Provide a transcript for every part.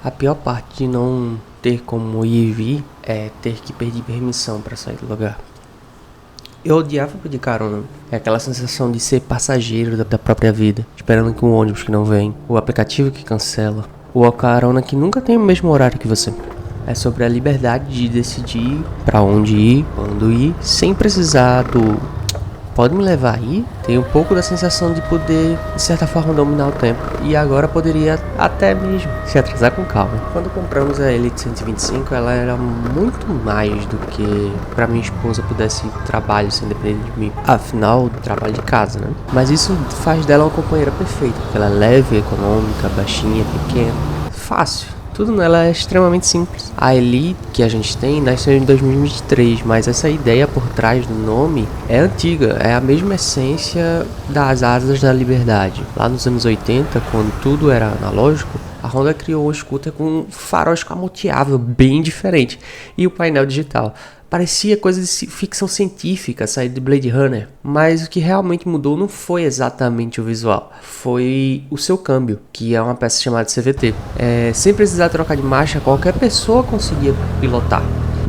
A pior parte de não ter como ir e vir é ter que pedir permissão para sair do lugar. Eu odiava pedir carona. É aquela sensação de ser passageiro da própria vida, esperando que um ônibus que não vem, o aplicativo que cancela, ou a carona que nunca tem o mesmo horário que você. É sobre a liberdade de decidir para onde ir, quando ir, sem precisar do pode me levar aí? Tem um pouco da sensação de poder, de certa forma, dominar o tempo. E agora poderia até mesmo se atrasar com calma. Quando compramos a Elite 125, ela era muito mais do que para minha esposa pudesse ir pro trabalho sem depender de mim. Afinal, trabalho de casa, né? Mas isso faz dela uma companheira perfeita, porque ela é leve, econômica, baixinha, pequena, fácil. Tudo nela é extremamente simples. A Elite que a gente tem nasceu em 2023, mas essa ideia por trás do nome é antiga, é a mesma essência das Asas da Liberdade. Lá nos anos 80, quando tudo era analógico, a Honda criou um scooter com um farol escamoteável bem diferente e o painel digital. Parecia coisa de ficção científica, sair de Blade Runner, mas o que realmente mudou não foi exatamente o visual, foi o seu câmbio, que é uma peça chamada CVT. Sem precisar trocar de marcha, qualquer pessoa conseguia pilotar.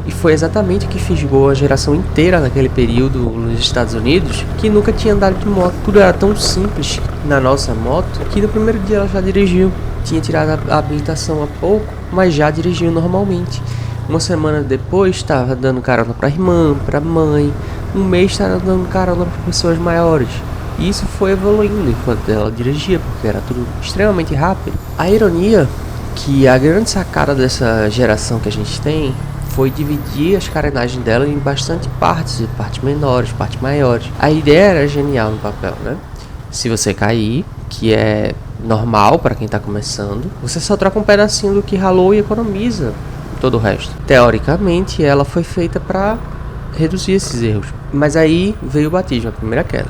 E foi exatamente o que fisgou a geração inteira naquele período nos Estados Unidos, que nunca tinha andado de moto. Tudo era tão simples na nossa moto, que no primeiro dia ela já dirigiu. Tinha tirado a habilitação há pouco, mas já dirigiu normalmente. Uma semana depois estava dando carona para a irmã, para a mãe. Um mês estava dando carona para pessoas maiores. E isso foi evoluindo enquanto ela dirigia, porque era tudo extremamente rápido. A ironia que a grande sacada dessa geração que a gente tem foi dividir as carenagens dela em bastante partes menores, partes maiores. A ideia era genial no papel, né? Se você cair, que é normal para quem está começando, você só troca um pedacinho do que ralou e economiza todo o resto. Teoricamente, ela foi feita para reduzir esses erros. Mas aí veio o batismo, a primeira queda.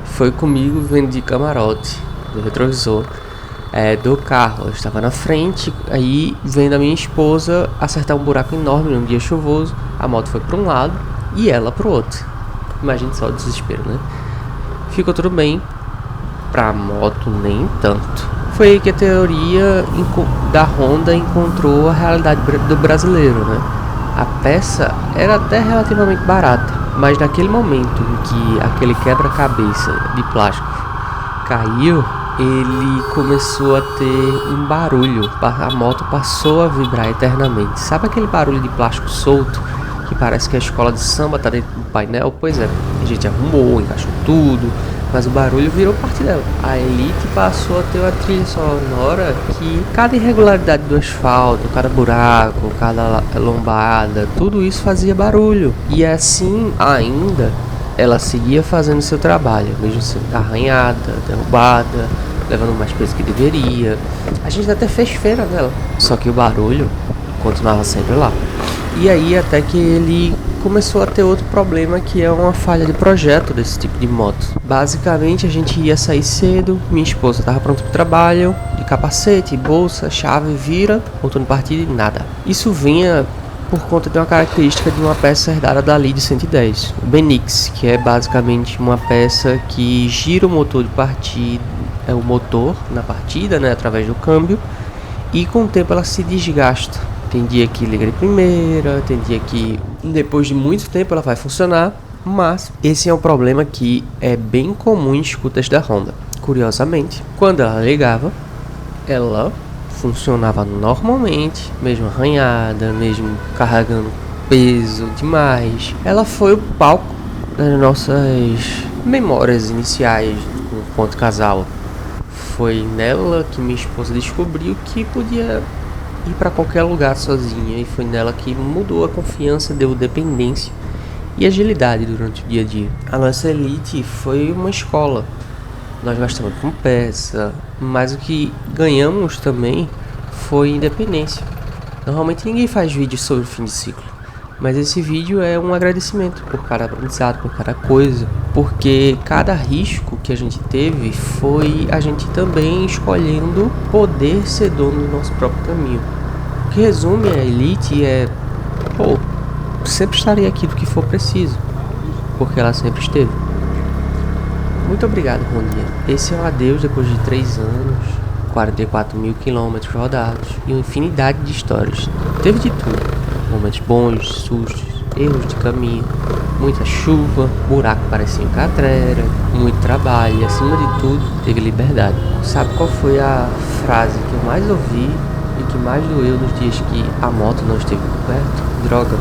Foi comigo vendo de camarote, do retrovisor, do carro. Eu estava na frente, aí vendo a minha esposa acertar um buraco enorme num dia chuvoso. A moto foi para um lado e ela para o outro. Imagine só o desespero, né? Ficou tudo bem. Pra moto, nem tanto. Foi aí que a teoria da Honda encontrou a realidade do brasileiro, né? A peça era até relativamente barata, mas naquele momento em que aquele quebra-cabeça de plástico caiu, ele começou a ter um barulho. A moto passou a vibrar eternamente. Sabe aquele barulho de plástico solto que parece que a escola de samba tá dentro do painel? Pois é, a gente arrumou, encaixou tudo, mas o barulho virou parte dela. A Elite passou a ter uma trilha sonora que cada irregularidade do asfalto, cada buraco, cada lombada, tudo isso fazia barulho. E assim ainda ela seguia fazendo seu trabalho, mesmo sendo arranhada, derrubada, levando mais peso que deveria. A gente até fez feira dela, só que o barulho continuava sempre lá. E aí até que ele começou a ter outro problema, que é uma falha de projeto desse tipo de moto. Basicamente a gente ia sair cedo, minha esposa estava pronta para o trabalho, de capacete, bolsa, chave, vira, ponto de partida e nada. Isso vinha por conta de uma característica de uma peça herdada da Lead 110, o Benix, que é basicamente uma peça que gira o motor de partida, o motor na partida, né, através do câmbio, e com o tempo ela se desgasta. Tem dia que liga de primeira, tem dia que depois de muito tempo ela vai funcionar, mas esse é um problema que é bem comum em scooters da Honda. Curiosamente, quando ela ligava, ela funcionava normalmente, mesmo arranhada, mesmo carregando peso demais. Ela foi o palco das nossas memórias iniciais enquanto casal. Foi nela que minha esposa descobriu que podia ir para qualquer lugar sozinha, e foi nela que mudou a confiança, deu dependência e agilidade durante o dia a dia. A nossa Elite foi uma escola. Nós gastamos com peça, mas o que ganhamos também foi independência. Normalmente ninguém faz vídeo sobre o fim de ciclo, mas esse vídeo é um agradecimento por cada aprendizado, por cada coisa, porque cada risco que a gente teve foi a gente também escolhendo poder ser dono do nosso próprio caminho. O que resume a Elite é, sempre estarei aqui do que for preciso, porque ela sempre esteve. Muito obrigado, Rondinha. Esse é um adeus depois de 3 anos, 44 mil quilômetros rodados e uma infinidade de histórias. Teve de tudo, momentos bons, sustos, erros de caminho, muita chuva, buraco parecia um catrera, muito trabalho e, acima de tudo, teve liberdade. Sabe qual foi a frase que eu mais ouvi e que mais doeu nos dias que a moto não esteve por perto? Droga,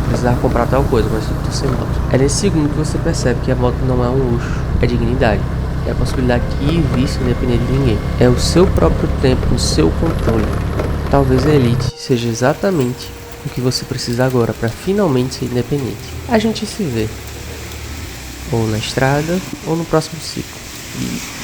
precisava comprar tal coisa, mas eu tô sem moto. É nesse segundo que você percebe que a moto não é um luxo, é dignidade. É a possibilidade de ir e vir sem depender de ninguém. É o seu próprio tempo, no seu controle. Talvez a Elite seja exatamente o que você precisa agora para finalmente ser independente. A gente se vê ou na estrada ou no próximo ciclo. E